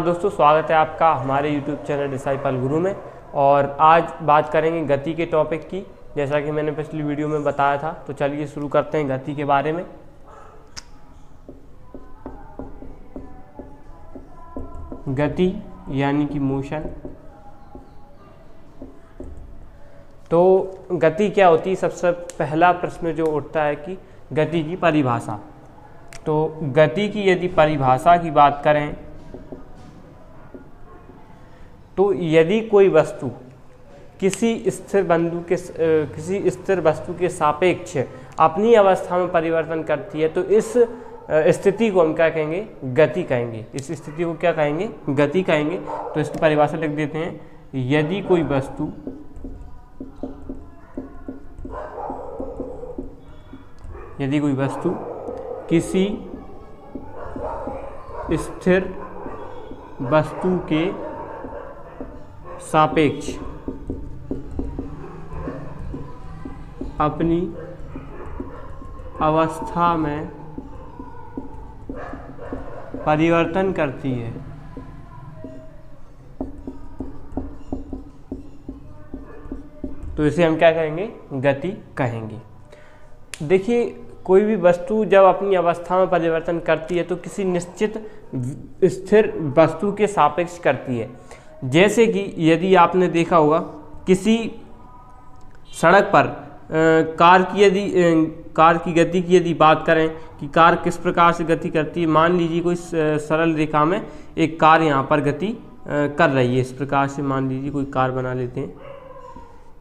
दोस्तों, स्वागत है आपका हमारे YouTube चैनल डिसाइपल गुरु में। और आज बात करेंगे गति के टॉपिक की, जैसा कि मैंने पिछली वीडियो में बताया था। तो चलिए शुरू करते हैं गति के बारे में। गति यानी कि मोशन। तो गति क्या होती है? सबसे पहला प्रश्न जो उठता है कि गति की परिभाषा। तो गति की यदि परिभाषा की बात करें तो यदि कोई वस्तु किसी स्थिर वस्तु के सापेक्ष अपनी अवस्था में परिवर्तन करती है तो इस स्थिति को हम क्या कहेंगे? गति कहेंगे। इस स्थिति को क्या कहेंगे? गति कहेंगे। तो इसकी परिभाषा लिख देते हैं। यदि कोई वस्तु किसी स्थिर वस्तु के सापेक्ष अपनी अवस्था में परिवर्तन करती है तो इसे हम क्या कहेंगे? गति कहेंगे। देखिए, कोई भी वस्तु जब अपनी अवस्था में परिवर्तन करती है तो किसी निश्चित स्थिर वस्तु के सापेक्ष करती है। जैसे कि यदि आपने देखा होगा किसी सड़क पर कार की गति की यदि बात करें कि कार किस प्रकार से गति करती है। मान लीजिए कोई सरल रेखा में एक कार यहाँ पर गति कर रही है। इस प्रकार से मान लीजिए कोई कार बना लेते हैं।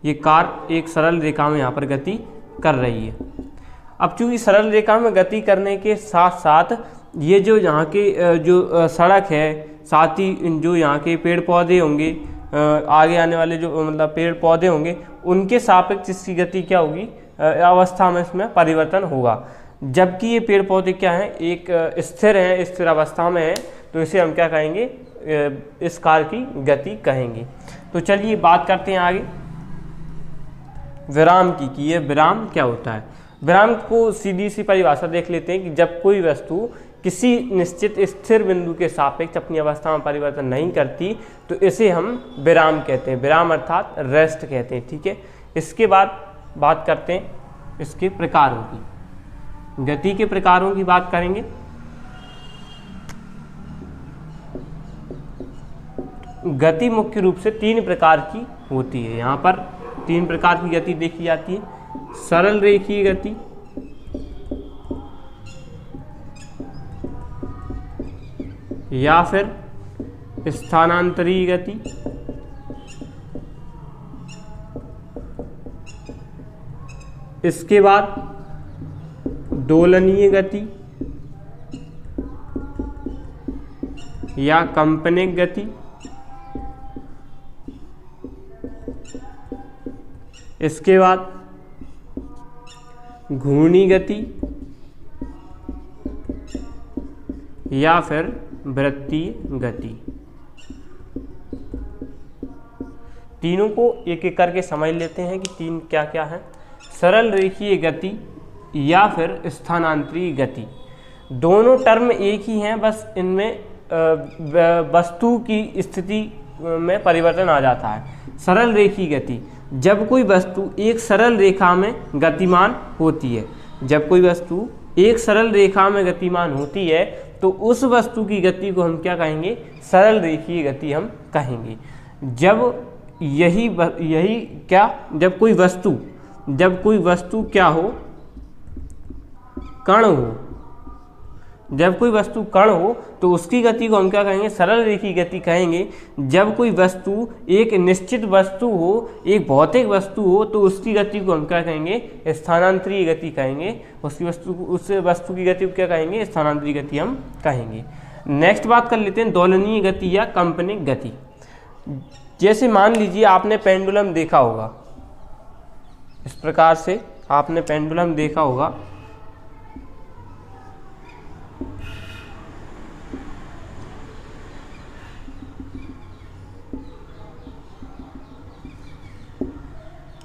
ये कार एक सरल रेखा में यहाँ पर गति कर रही है। अब चूंकि सरल रेखा में गति करने के साथ साथ ये जो यहाँ के जो सड़क है, साथ ही जो यहाँ के पेड़ पौधे होंगे, आगे आने वाले जो मतलब पेड़ पौधे होंगे, उनके सापेक्ष इसकी गति क्या होगी? अवस्था में इसमें परिवर्तन होगा। जबकि ये पेड़ पौधे क्या हैं? एक स्थिर हैं, स्थिर अवस्था में है, तो इसे हम क्या कहेंगे? इस कार की गति कहेंगे। तो चलिए बात करते हैं आगे विराम की कि ये विराम क्या होता है। विराम को सीधी सी परिभाषा देख लेते हैं कि जब कोई वस्तु किसी निश्चित स्थिर बिंदु के सापेक्ष अपनी अवस्था में परिवर्तन नहीं करती तो इसे हम विराम कहते हैं। विराम अर्थात रेस्ट कहते हैं। ठीक है। इसके बाद बात करते हैं इसके प्रकारों की। गति के प्रकारों की बात करेंगे। गति मुख्य रूप से 3 प्रकार की होती है। यहाँ पर 3 प्रकार की गति देखी जाती है। सरल रेखीय गति, या फिर स्थानांतरीय गति, इसके बाद दोलनीय गति या कंपनिक गति, इसके बाद घूर्णी गति या फिर वृत्तीय गति। तीनों को एक एक करके समझ लेते हैं कि 3 क्या क्या है। सरल रेखीय गति या फिर स्थानांतरीय गति, दोनों टर्म एक ही हैं, बस इनमें वस्तु की स्थिति में परिवर्तन आ जाता है। सरल रेखीय गति, जब कोई वस्तु एक सरल रेखा में गतिमान होती है, जब कोई वस्तु एक सरल रेखा में गतिमान होती है तो उस वस्तु की गति को हम क्या कहेंगे? सरल रेखीय गति हम कहेंगे। जब जब कोई वस्तु क्या हो? कण हो। जब कोई वस्तु कण हो तो उसकी गति को हम क्या कहेंगे? सरल रेखीय गति कहेंगे। जब कोई वस्तु एक निश्चित वस्तु हो, एक भौतिक वस्तु हो, तो उसकी गति को हम क्या कहेंगे? स्थानांतरीय गति कहेंगे। उस वस्तु की गति को क्या कहेंगे? स्थानांतरीय गति हम कहेंगे। नेक्स्ट बात कर लेते हैं दोलनीय गति या कंपनिक गति। जैसे मान लीजिए आपने पेंडुलम देखा होगा। इस प्रकार से आपने पेंडुलम देखा होगा।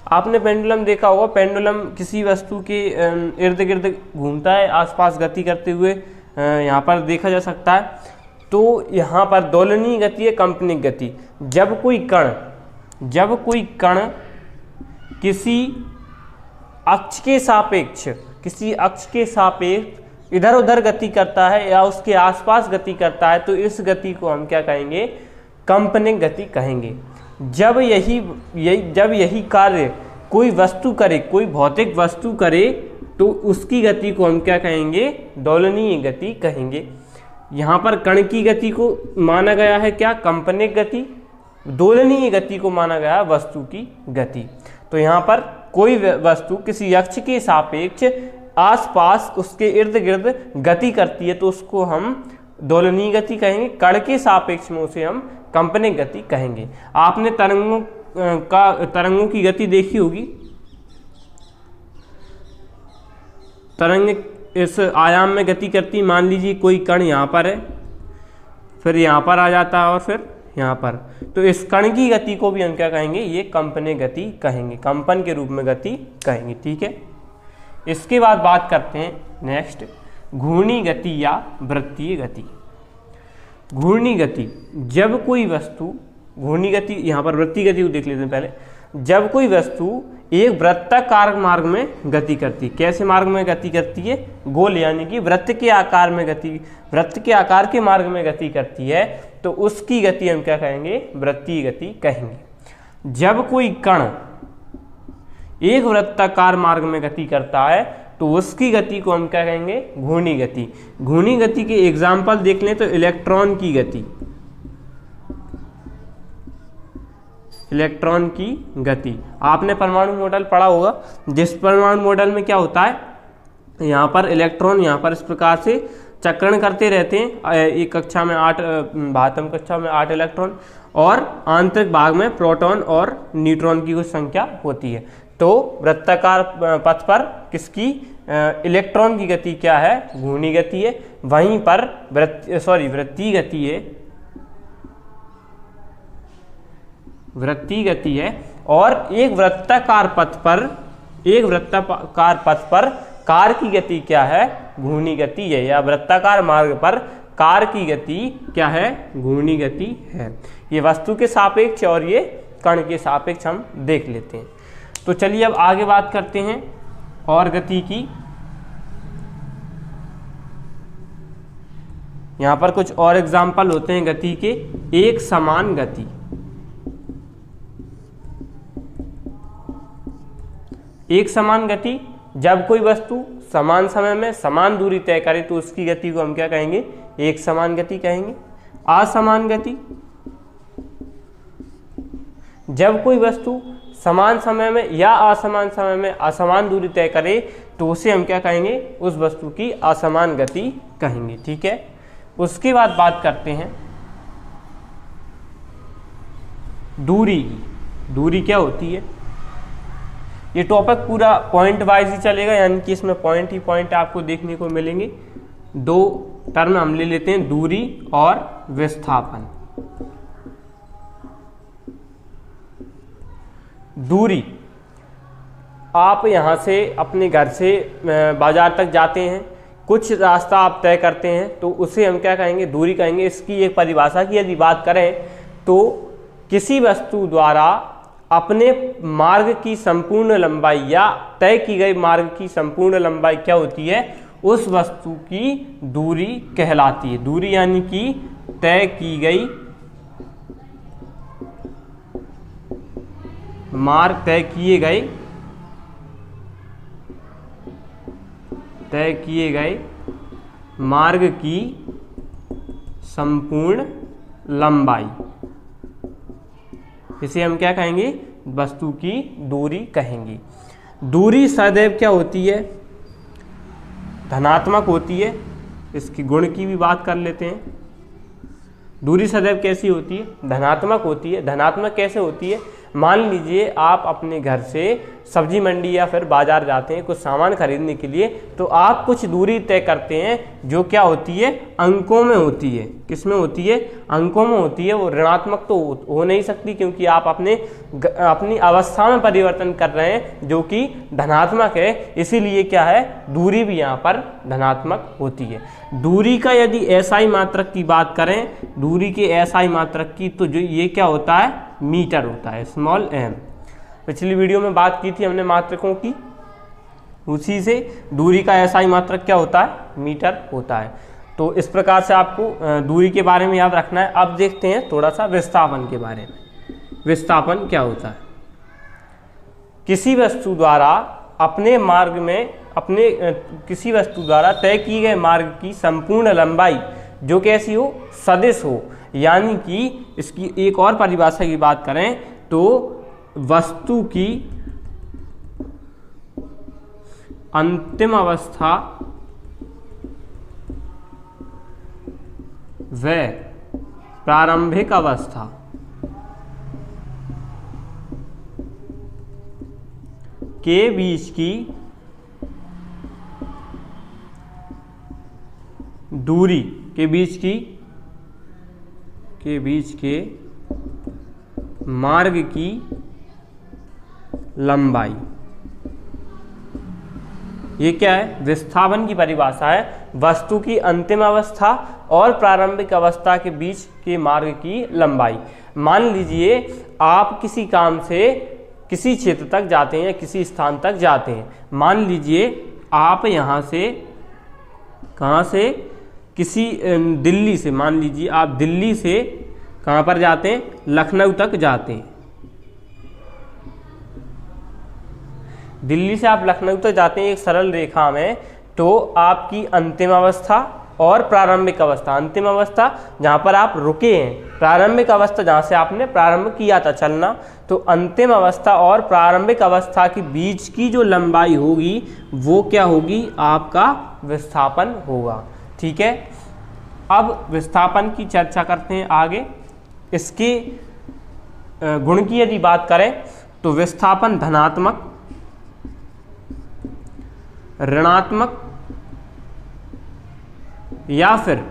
आपने पेंडुलम देखा होगा। पेंडुलम किसी वस्तु के इर्द गिर्द घूमता है, आसपास गति करते हुए यहाँ पर देखा जा सकता है। तो यहाँ पर दोलनीय गति है कंपनिक गति। जब कोई कण किसी अक्ष के सापेक्ष इधर उधर गति करता है या उसके आसपास गति करता है तो इस गति को हम क्या कहेंगे, कंपनिक गति कहेंगे। जब यही कार्य कोई वस्तु करे, कोई भौतिक वस्तु करे तो उसकी गति को हम क्या कहेंगे, दोलनीय गति कहेंगे। यहाँ पर कण की गति को माना गया है क्या, कंपनिक गति। दोलनीय गति को माना गया है वस्तु की गति। तो यहाँ पर कोई वस्तु किसी अक्ष के सापेक्ष आसपास उसके इर्द गिर्द गति करती है तो उसको हम दोलनीय गति कहेंगे। कण के सापेक्ष में उसे हम कंपनिक गति कहेंगे। आपने तरंगों की गति देखी होगी। तरंग इस आयाम में गति करती, मान लीजिए कोई कण यहाँ पर है, फिर यहाँ पर आ जाता है और फिर यहाँ पर, तो इस कण की गति को भी हम क्या कहेंगे, ये कंपनिक गति कहेंगे, कंपन के रूप में गति कहेंगे। ठीक है, इसके बाद बात करते हैं नेक्स्ट, घूर्णी गति या वृत्तीय गति। घूर्णी गति, जब कोई वस्तु, घूर्णी गति यहाँ पर वृत्तीय गति को देख लेते हैं पहले। जब कोई वस्तु एक वृत्ताकार मार्ग में गति करती, कैसे मार्ग में गति करती है, गोल यानी कि वृत्त के आकार में गति, वृत्त के आकार के मार्ग में गति करती है तो उसकी गति हम क्या कहेंगे, वृत्तीय गति कहेंगे। जब कोई कण एक वृत्ताकार मार्ग में गति करता है तो उसकी गति को हम क्या कहेंगे, घूर्णी गति। घूर्णी गति के एग्जाम्पल देख लें तो इलेक्ट्रॉन की गति, इलेक्ट्रॉन की गति आपने परमाणु मॉडल पढ़ा होगा, जिस परमाणु मॉडल में क्या होता है, यहाँ पर इलेक्ट्रॉन यहाँ पर इस प्रकार से चक्रण करते रहते हैं। एक कक्षा में 8, 72 कक्षा में 8 इलेक्ट्रॉन और आंतरिक भाग में प्रोटॉन और न्यूट्रॉन की कुछ संख्या होती है। तो वृत्ताकार पथ पर किसकी, इलेक्ट्रॉन की गति क्या है, घूर्णी गति है। वहीं पर वृत्तीय गति है, वृत्तीय गति है। और एक वृत्ताकार पथ पर कार की गति क्या है, घूर्णी गति है, या वृत्ताकार मार्ग पर कार की गति क्या है, घूर्णी गति है। ये वस्तु के सापेक्ष और ये कण के सापेक्ष हम देख लेते हैं। तो चलिए अब आगे बात करते हैं और गति की। यहाँ पर कुछ और एग्जाम्पल होते हैं गति के। एक समान गति, एक समान गति, जब कोई वस्तु समान समय में समान दूरी तय करे तो उसकी गति को हम क्या कहेंगे, एक समान गति कहेंगे। असमान गति, जब कोई वस्तु समान समय में या असमान समय में असमान दूरी तय करे तो उसे हम क्या कहेंगे, उस वस्तु की असमान गति कहेंगे। ठीक है, उसके बाद बात करते हैं दूरी की। दूरी क्या होती है, ये टॉपिक पूरा पॉइंट वाइज ही चलेगा, यानी कि इसमें पॉइंट ही पॉइंट आपको देखने को मिलेंगे। दो टर्म हम ले लेते हैं, दूरी और विस्थापन। दूरी, आप यहाँ से अपने घर से बाजार तक जाते हैं, कुछ रास्ता आप तय करते हैं तो उसे हम क्या कहेंगे, दूरी कहेंगे। इसकी एक परिभाषा की यदि बात करें तो किसी वस्तु द्वारा अपने मार्ग की संपूर्ण लंबाई या तय की गई मार्ग की संपूर्ण लंबाई क्या होती है, उस वस्तु की दूरी कहलाती है। दूरी यानी कि तय किए गए मार्ग की संपूर्ण लंबाई, इसे हम क्या कहेंगे, वस्तु की दूरी कहेंगे। दूरी सदैव क्या होती है, धनात्मक होती है। इसकी गुण की भी बात कर लेते हैं। दूरी सदैव कैसी होती है, धनात्मक होती है। धनात्मक कैसे होती है, मान लीजिए आप अपने घर से सब्जी मंडी या फिर बाजार जाते हैं कुछ सामान खरीदने के लिए, तो आप कुछ दूरी तय करते हैं जो क्या होती है, अंकों में होती है। किस में होती है, अंकों में होती है। वो ऋणात्मक तो हो नहीं सकती क्योंकि आप अपनी अवस्था में परिवर्तन कर रहे हैं जो कि धनात्मक है, इसीलिए क्या है, दूरी भी यहाँ पर धनात्मक होती है। दूरी का यदि एसआई मात्रक की बात करें, दूरी के एसआई मात्रक की, तो जो ये क्या होता है, मीटर होता है, स्मॉल m। पिछली वीडियो में बात की थी हमने मात्रकों की, उसी से दूरी का एसआई मात्रक क्या होता है, मीटर होता है। तो इस प्रकार से आपको दूरी के बारे में याद रखना है। अब देखते हैं थोड़ा सा विस्थापन के बारे में। विस्थापन क्या होता है, किसी वस्तु द्वारा अपने मार्ग में किसी वस्तु द्वारा तय किए गए मार्ग की संपूर्ण लंबाई जो कैसी हो, सदिश हो। यानी कि इसकी एक और परिभाषा की बात करें तो वस्तु की अंतिम अवस्था व प्रारंभिक अवस्था के बीच की दूरी के बीच के मार्ग की लंबाई, ये क्या है, विस्थापन की परिभाषा है। वस्तु की अंतिम अवस्था और प्रारंभिक अवस्था के बीच के मार्ग की लंबाई। मान लीजिए आप किसी काम से किसी क्षेत्र तक जाते हैं या किसी स्थान तक जाते हैं। मान लीजिए आप यहाँ से, कहाँ से, किसी दिल्ली से, मान लीजिए आप दिल्ली से कहाँ पर जाते हैं, लखनऊ तक जाते हैं। दिल्ली से आप लखनऊ तक जाते हैं एक सरल रेखा में, तो आपकी अंतिम अवस्था और प्रारंभिक अवस्था, अंतिम अवस्था जहाँ पर आप रुके हैं, प्रारंभिक अवस्था जहाँ से आपने प्रारंभ किया था चलना, तो अंतिम अवस्था और प्रारंभिक अवस्था के बीच की जो लंबाई होगी वो क्या होगी, आपका विस्थापन होगा। ठीक है, अब विस्थापन की चर्चा करते हैं आगे। इसके गुण की यदि बात करें तो विस्थापन धनात्मक, ऋणात्मक या फिर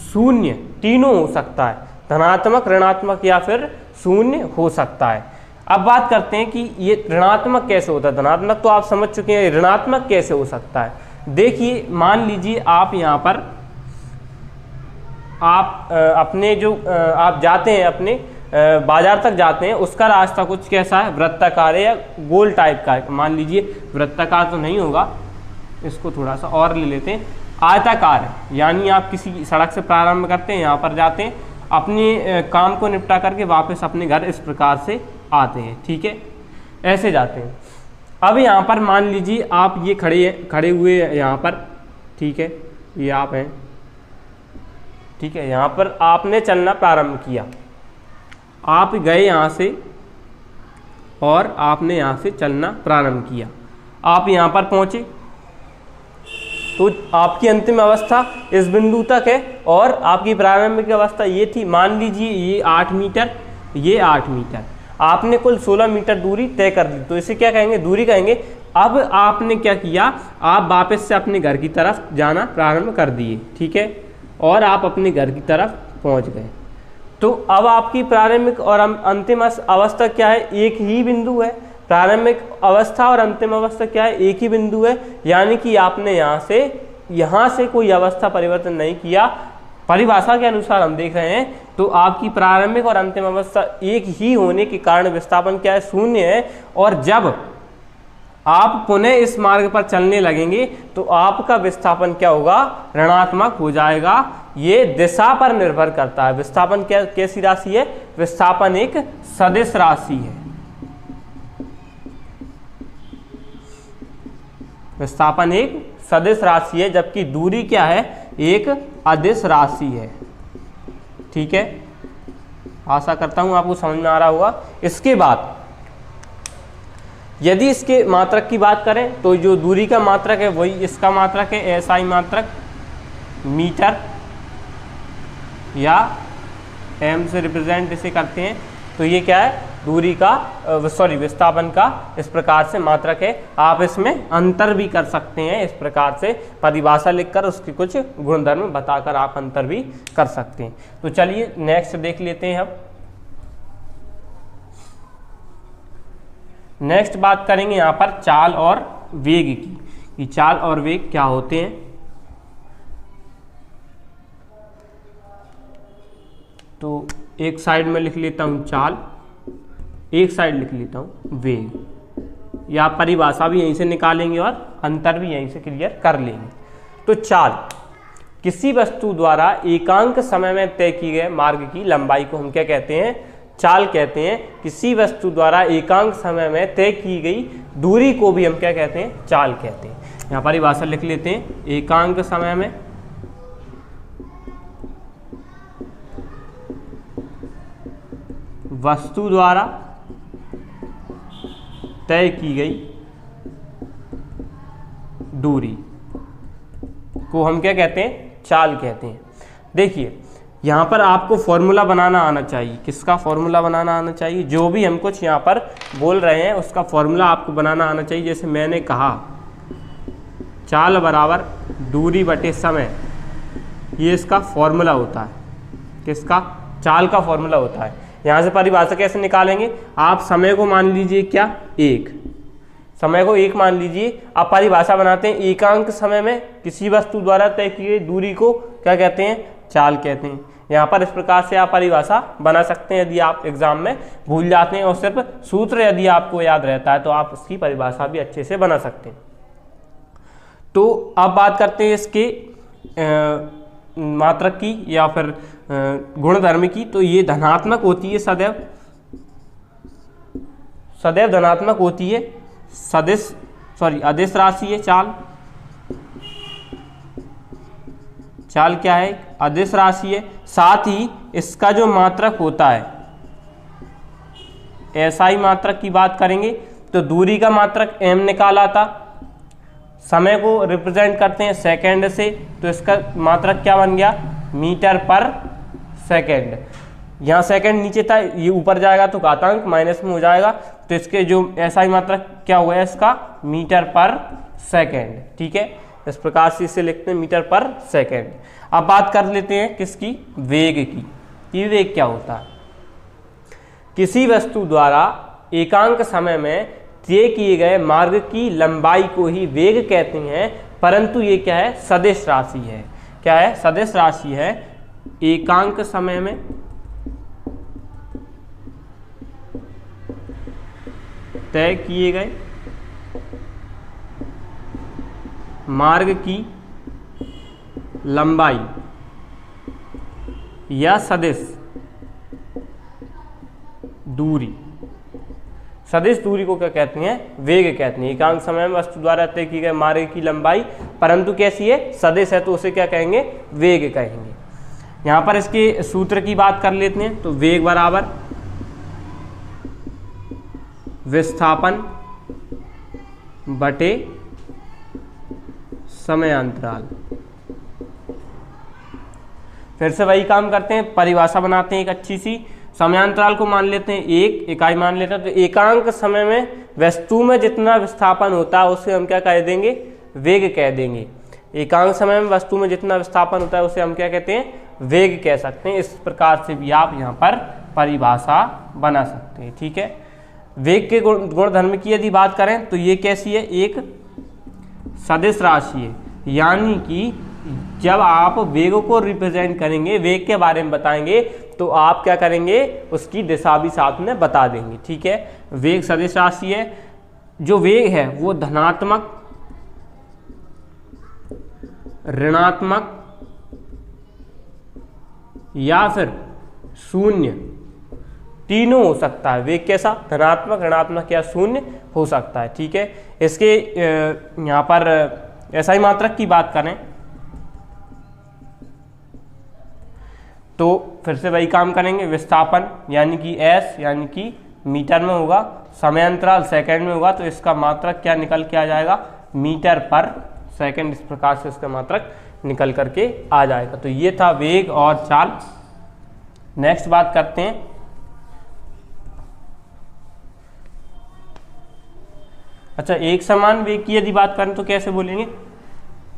शून्य, तीनों हो सकता है। धनात्मक, ऋणात्मक या फिर शून्य हो सकता है। अब बात करते हैं कि ये ऋणात्मक कैसे होता है। धनात्मक तो आप समझ चुके हैं, ऋणात्मक कैसे हो सकता है। देखिए मान लीजिए आप यहाँ पर अपने जो आप जाते हैं, अपने बाजार तक जाते हैं, उसका रास्ता कुछ कैसा है, वृत्ताकार है या गोल टाइप का है। मान लीजिए वृत्ताकार तो नहीं होगा, इसको थोड़ा सा और ले लेते हैं, आयताकार है। यानी आप किसी सड़क से प्रारंभ करते हैं, यहाँ पर जाते हैं, अपने काम को निपटा करके वापस अपने घर इस प्रकार से आते हैं। ठीक है, ऐसे जाते हैं। अब यहाँ पर मान लीजिए आप ये खड़े हुए यहाँ पर, ठीक है, ये आप हैं, ठीक है, यहाँ पर आपने चलना प्रारंभ किया, आप गए यहाँ से और आपने यहाँ से चलना प्रारंभ किया, आप यहाँ पर पहुँचे, तो आपकी अंतिम अवस्था इस बिंदु तक है और आपकी प्रारंभिक अवस्था ये थी। मान लीजिए ये 8 मीटर, ये 8 मीटर, आपने कुल 16 मीटर दूरी तय कर दी, तो इसे क्या कहेंगे, दूरी कहेंगे। अब आपने क्या किया, आप वापस से अपने घर की तरफ जाना प्रारंभ कर दिए, ठीक है, और आप अपने घर की तरफ पहुंच गए। तो अब आपकी प्रारंभिक और अंतिम अवस्था क्या है, एक ही बिंदु है। प्रारंभिक अवस्था और अंतिम अवस्था क्या है, एक ही बिंदु है। यानी कि आपने यहाँ से कोई अवस्था परिवर्तन नहीं किया। परिभाषा के अनुसार हम देख रहे हैं तो आपकी प्रारंभिक और अंतिम अवस्था एक ही होने के कारण विस्थापन क्या है, शून्य है। और जब आप पुनः इस मार्ग पर चलने लगेंगे तो आपका विस्थापन क्या होगा, ऋणात्मक हो जाएगा। ये दिशा पर निर्भर करता है। विस्थापन कैसी राशि है, विस्थापन एक सदिश राशि है। विस्थापन एक सदिश राशि है, जबकि दूरी क्या है, एक अदिश राशि है। ठीक है, आशा करता हूं आपको समझ में आ रहा होगा। इसके बाद यदि इसके मात्रक की बात करें तो जो दूरी का मात्रक है वही इसका मात्रक है, एसआई मात्रक, मीटर या एम से रिप्रेजेंट इसे करते हैं। तो ये क्या है, दूरी का विस्थापन का इस प्रकार से मात्रक है। आप इसमें अंतर भी कर सकते हैं, इस प्रकार से परिभाषा लिखकर उसकी कुछ गुणधर्म बताकर आप अंतर भी कर सकते हैं। तो चलिए नेक्स्ट देख लेते हैं। अब नेक्स्ट बात करेंगे यहाँ पर चाल और वेग की, कि चाल और वेग क्या होते हैं। तो एक साइड में लिख लेता हूँ चाल, एक साइड लिख लेता हूँ वेग, या परिभाषा भी यहीं से निकालेंगे और अंतर भी यहीं से क्लियर कर लेंगे। तो चाल, किसी वस्तु द्वारा एकांक समय में तय किए गए मार्ग की लंबाई को हम क्या कहते हैं, चाल कहते हैं। किसी वस्तु द्वारा एकांक समय में तय की गई दूरी को भी हम क्या कहते हैं, चाल कहते हैं। यहाँ परिभाषा लिख लेते हैं, एकांक समय में वस्तु द्वारा तय की गई दूरी को हम क्या कहते हैं, चाल कहते हैं। देखिए यहाँ पर आपको फॉर्मूला बनाना आना चाहिए। किसका फॉर्मूला बनाना आना चाहिए, जो भी हम कुछ यहाँ पर बोल रहे हैं उसका फॉर्मूला आपको बनाना आना चाहिए। जैसे मैंने कहा चाल बराबर दूरी बटे समय, ये इसका फॉर्मूला होता है। किसका, चाल का फॉर्मूला होता है। यहाँ से परिभाषा कैसे निकालेंगे, आप समय को मान लीजिए क्या, एक, समय को एक मान लीजिए। आप परिभाषा बनाते हैं, एकांक समय में किसी वस्तु द्वारा तय की गई दूरी को क्या कहते हैं, चाल कहते हैं। यहाँ पर इस प्रकार से आप परिभाषा बना सकते हैं। यदि आप एग्जाम में भूल जाते हैं और सिर्फ सूत्र यदि आपको याद रहता है तो आप उसकी परिभाषा भी अच्छे से बना सकते हैं। तो अब बात करते हैं इसके मात्रक की या फिर गुणधर्म की। तो ये धनात्मक होती है, सदैव धनात्मक होती है। अदिश राशि है चाल। चाल क्या है, अदिश राशि है। साथ ही इसका जो मात्रक होता है, एसआई मात्रक की बात करेंगे तो दूरी का मात्रक m निकाला था, समय को रिप्रेजेंट करते हैं सेकंड से, तो इसका मात्रक क्या बन गया, मीटर पर सेकंड। यहाँ सेकंड नीचे था, ये ऊपर जाएगा तो घातांक माइनस में हो जाएगा, तो इसके जो एसआई मात्रक क्या हुआ है इसका, मीटर पर सेकंड। ठीक है, इस प्रकार से इसे लिखते हैं मीटर पर सेकंड। अब बात कर लेते हैं किसकी, वेग की। कि वेग क्या होता है, किसी वस्तु द्वारा एकांक समय में तय किए गए मार्ग की लंबाई को ही वेग कहते हैं, परंतु ये क्या है, सदिश राशि है। क्या है, सदिश राशि है। एकांक समय में तय किए गए मार्ग की लंबाई या सदिश दूरी, सदिश दूरी को क्या कहते हैं, वेग कहते हैं। एकांक समय में वस्तु द्वारा तय की गए मार्ग की लंबाई, परंतु कैसी है, सदिश है, तो उसे क्या कहेंगे, वेग कहेंगे। यहाँ पर इसके सूत्र की बात कर लेते हैं। तो वेग बराबर विस्थापन बटे समय अंतराल। फिर से वही काम करते हैं, परिभाषा बनाते हैं एक अच्छी सी। समयांतराल को मान लेते हैं, एक इकाई मान लेते हैं। तो एकांक समय में वस्तु में जितना विस्थापन होता है उसे हम क्या कह देंगे, वेग कह देंगे। एकांक समय में वस्तु में जितना विस्थापन होता है उसे हम क्या कहते हैं, वेग कह सकते हैं। इस प्रकार से भी आप यहाँ पर परिभाषा बना सकते हैं। ठीक है, वेग के गुणधर्म की यदि बात करें तो ये कैसी है, एक सदिश राशि है। यानी कि जब आप वेग को रिप्रेजेंट करेंगे, वेग के बारे में बताएंगे, तो आप क्या करेंगे, उसकी दिशा भी साथ में बता देंगे। ठीक है, वेग सदिश राशि है। जो वेग है वो धनात्मक, ऋणात्मक या फिर शून्य, तीनों हो सकता है। वेग कैसा, धनात्मक, ऋणात्मक या शून्य हो सकता है। ठीक है, इसके यहाँ पर एसआई मात्रक की बात करें तो फिर से वही काम करेंगे। विस्थापन यानी कि s यानी कि मीटर में होगा, समय अंतराल सेकंड में होगा, तो इसका मात्रक क्या निकल के आ जाएगा, मीटर पर सेकंड। इस प्रकार से इसका मात्रक निकल करके आ जाएगा। तो ये था वेग और चाल। नेक्स्ट बात करते हैं अच्छा, एक समान वेग की यदि बात करें तो कैसे बोलेंगे?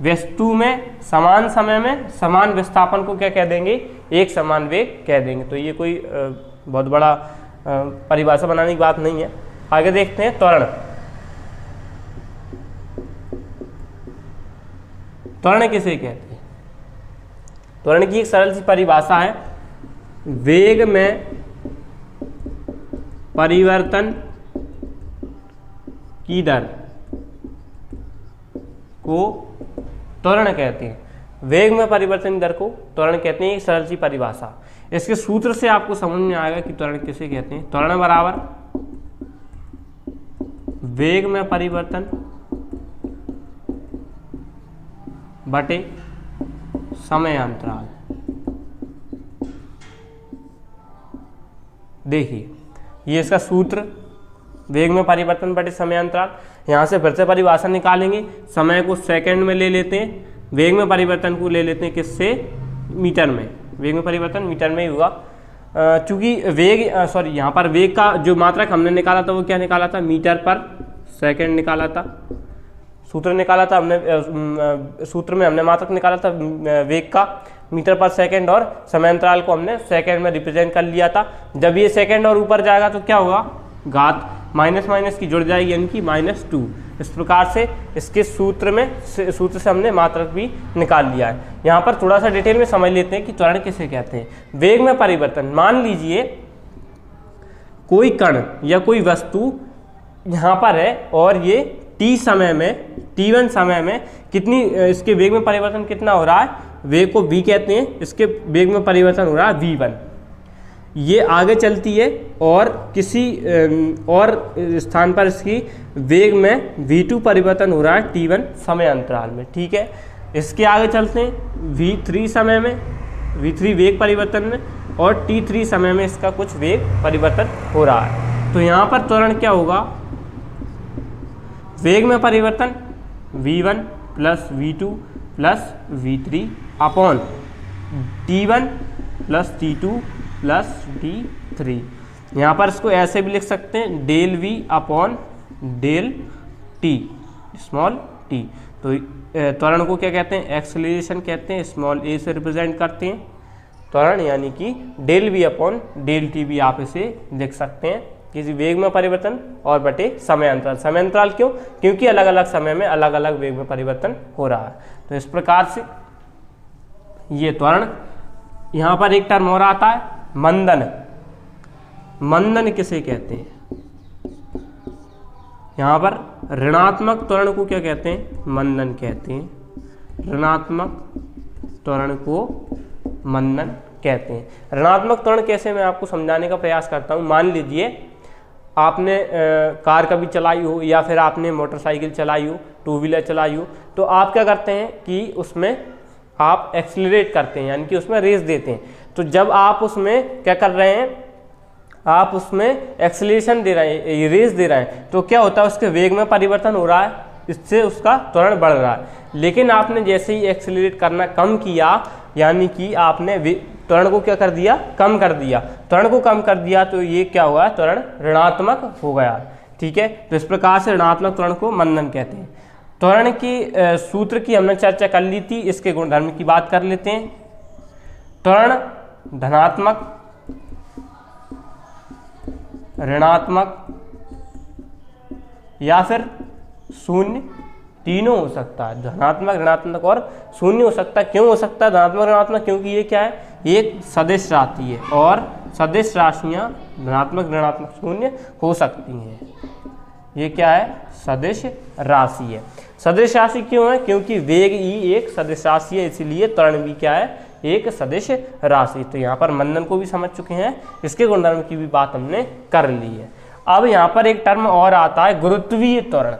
वस्तु में समान समय में समान विस्थापन को क्या कह देंगे? एक समान वेग कह देंगे। तो ये कोई बहुत बड़ा परिभाषा बनाने की बात नहीं है। आगे देखते हैं त्वरण। त्वरण किसे कहते हैं? त्वरण की एक सरल सी परिभाषा है, वेग में परिवर्तन की दर को त्वरण कहते हैं। वेग में परिवर्तन दर को त्वरण कहते हैं, एक सरल सी परिभाषा। इसके सूत्र से आपको समझ में आएगा कि त्वरण किसे कहते हैं। त्वरण बराबर वेग में परिवर्तन बटे समय अंतराल। देखिए, ये इसका सूत्र, वेग में परिवर्तन बटे समय अंतराल। यहाँ से फिर से परिभाषा निकालेंगे, समय को सेकंड में ले लेते हैं, वेग में परिवर्तन को ले लेते हैं किससे? मीटर में। वेग में परिवर्तन मीटर में ही हुआ, चूंकि वेग यहाँ पर वेग का जो मात्रक हमने निकाला था वो क्या निकाला था? मीटर पर सेकंड निकाला था। सूत्र निकाला था हमने, सूत्र में हमने मात्रक निकाला था वेग का मीटर पर सेकंड, और समय अंतराल को हमने सेकंड में रिप्रेजेंट कर लिया था। जब ये सेकंड और ऊपर जाएगा तो क्या होगा? घात माइनस माइनस की जुड़ जाएगी, यानी कि -2। इस प्रकार से इसके सूत्र से हमने मात्रक भी निकाल लिया है। यहाँ पर थोड़ा सा डिटेल में समझ लेते हैं कि त्वरण किसे कहते हैं। वेग में परिवर्तन, मान लीजिए कोई कण या कोई वस्तु यहाँ पर है और ये t समय में, t1 समय में कितनी इसके वेग में परिवर्तन कितना हो रहा है? वेग को v कहते हैं, इसके वेग में परिवर्तन हो रहा है v1। ये आगे चलती है और किसी और स्थान पर इसकी वेग में v2 परिवर्तन हो रहा है t1 समय अंतराल में, ठीक है। इसके आगे चलते हैं v3 समय में, v3 वेग परिवर्तन में, और t3 समय में इसका कुछ वेग परिवर्तन हो रहा है। तो यहाँ पर त्वरण क्या होगा? वेग में परिवर्तन v1 plus v2 plus v3 upon t1 plus t2 plus t3। यहाँ पर इसको ऐसे भी लिख सकते हैं, del v upon del t, small t। तो त्वरण को क्या कहते हैं? एक्सेलरेशन कहते हैं, स्मॉल a से रिप्रेजेंट करते हैं त्वरण, यानी कि del v upon del t भी आप इसे लिख सकते हैं, किसी वेग में परिवर्तन और बटे समय अंतराल। समय अंतराल क्यों? क्योंकि अलग अलग समय में अलग अलग वेग में परिवर्तन हो रहा है। तो इस प्रकार से ये त्वरण। यहाँ पर एक टर्म और आता है, मंदन। मंदन किसे कहते हैं? यहाँ पर ऋणात्मक त्वरण को क्या कहते हैं? मंदन कहते हैं। ऋणात्मक त्वरण को मंदन कहते हैं। ऋणात्मक त्वरण कैसे, मैं आपको समझाने का प्रयास करता हूँ। मान लीजिए आपने कार कभी चलाई हो, या फिर आपने मोटरसाइकिल चलाई हो, टू व्हीलर चलाई हो, तो आप क्या करते हैं कि उसमें आप एक्सीलरेट करते हैं, यानी कि उसमें रेस देते हैं। तो जब आप उसमें क्या कर रहे हैं? आप उसमें एक्सीलरेशन दे रहे हैं, रेस दे रहे हैं, तो क्या होता है? उसके वेग में परिवर्तन हो रहा है, इससे उसका त्वरण बढ़ रहा है। लेकिन आपने जैसे ही एक्सीलरेट करना कम किया, यानी कि आपने त्वरण को क्या कर दिया? कम कर दिया। त्वरण को कम कर दिया तो ये क्या हुआ? त्वरण ऋणात्मक हो गया, ठीक है। तो इस प्रकार से ऋणात्मक त्वरण को मंदन कहते हैं। त्वरण की सूत्र की हमने चर्चा कर ली थी, इसके गुणधर्म की बात कर लेते हैं। त्वरण धनात्मक, ऋणात्मक या फिर शून्य, तीनों हो सकता है। धनात्मक, ऋणात्मक और शून्य हो सकता है। क्यों हो सकता है धनात्मक ऋणात्मक? क्योंकि ये क्या है? एक सदिश राशि है, और सदिश राशियां धनात्मक ऋणात्मक शून्य हो सकती हैं। ये क्या है? सदिश राशि है। सदिश राशि क्यों है? क्योंकि वेग ई एक सदिश राशि है, इसीलिए त्वरण भी क्या है? एक सदिश राशि। तो यहाँ पर मंदन को भी समझ चुके हैं, इसके गुणधर्म की भी बात हमने कर ली है। अब यहाँ पर एक टर्म और आता है, गुरुत्वीय त्वरण।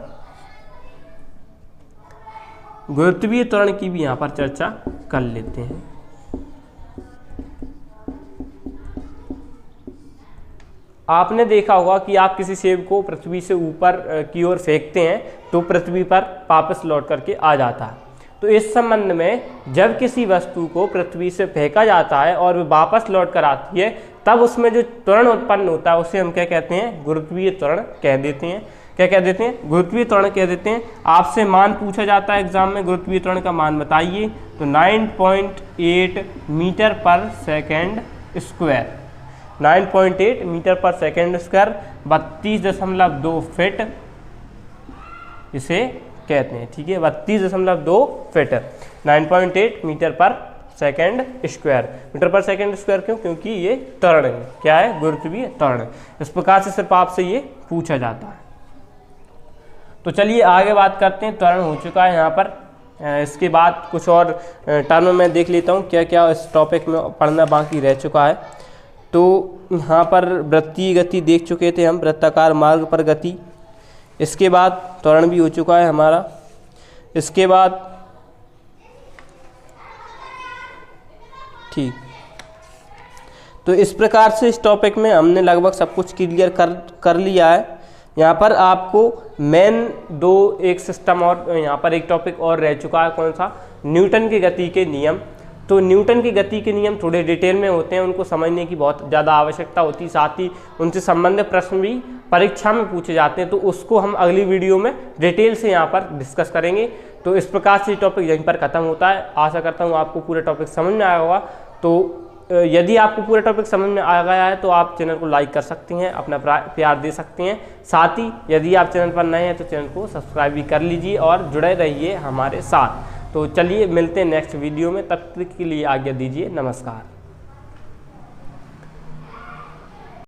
गुरुत्वीय त्वरण की भी यहाँ पर चर्चा कर लेते हैं। आपने देखा होगा कि आप किसी सेब को पृथ्वी से ऊपर की ओर फेंकते हैं तो पृथ्वी पर वापस लौट करके आ जाता है। तो इस संबंध में जब किसी वस्तु को पृथ्वी से फेंका जाता है और वो वापस लौट कर आती है, तब उसमें जो त्वरण उत्पन्न होता है उसे हम क्या कहते हैं? गुरुत्वीय त्वरण कह देते हैं। क्या कह देते हैं, गुरुत्वीय त्वरण कह देते हैं। आपसे मान पूछा जाता है एग्जाम में, गुरुत्वीय त्वरण का मान बताइए, तो 9.8 मीटर पर सेकेंड स्क्वायर, 9.8 मीटर पर सेकेंड स्क्वायर, 32.2 फीट इसे कहते हैं। ठीक है, 32.2 फीट, 9.8 मीटर पर सेकेंड स्क्वायर। मीटर पर सेकेंड स्क्वायर क्यों, क्योंकि ये त्वरण है, क्या है, गुरुत्वीय त्वरण। इस प्रकार से सिर्फ आपसे ये पूछा जाता है। तो चलिए आगे बात करते हैं, त्वरण हो चुका है यहाँ पर। इसके बाद कुछ और टर्म में देख लेता हूँ क्या क्या इस टॉपिक में पढ़ना बाकी रह चुका है। तो यहाँ पर वृत्तीय गति देख चुके थे हम, वृत्ताकार मार्ग पर गति। इसके बाद त्वरण भी हो चुका है हमारा। इसके बाद ठीक, तो इस प्रकार से इस टॉपिक में हमने लगभग सब कुछ क्लियर कर लिया है। यहाँ पर आपको मेन दो एक सिस्टम और यहाँ पर एक टॉपिक और रह चुका है, कौन सा, न्यूटन की गति के नियम। तो न्यूटन की गति के नियम थोड़े डिटेल में होते हैं, उनको समझने की बहुत ज़्यादा आवश्यकता होती है, साथ ही उनसे संबंधित प्रश्न भी परीक्षा में पूछे जाते हैं। तो उसको हम अगली वीडियो में डिटेल से यहाँ पर डिस्कस करेंगे। तो इस प्रकार से टॉपिक यहीं पर ख़त्म होता है। आशा करता हूँ आपको पूरा टॉपिक समझ में आया होगा। तो यदि आपको पूरा टॉपिक समझ में आ गया है तो आप चैनल को लाइक कर सकती हैं, अपना प्यार दे सकती हैं। साथ ही यदि आप चैनल पर नए हैं तो चैनल को सब्सक्राइब भी कर लीजिए और जुड़े रहिए हमारे साथ। तो चलिए मिलते हैं नेक्स्ट वीडियो में, तब तक के लिए आज्ञा दीजिए, नमस्कार।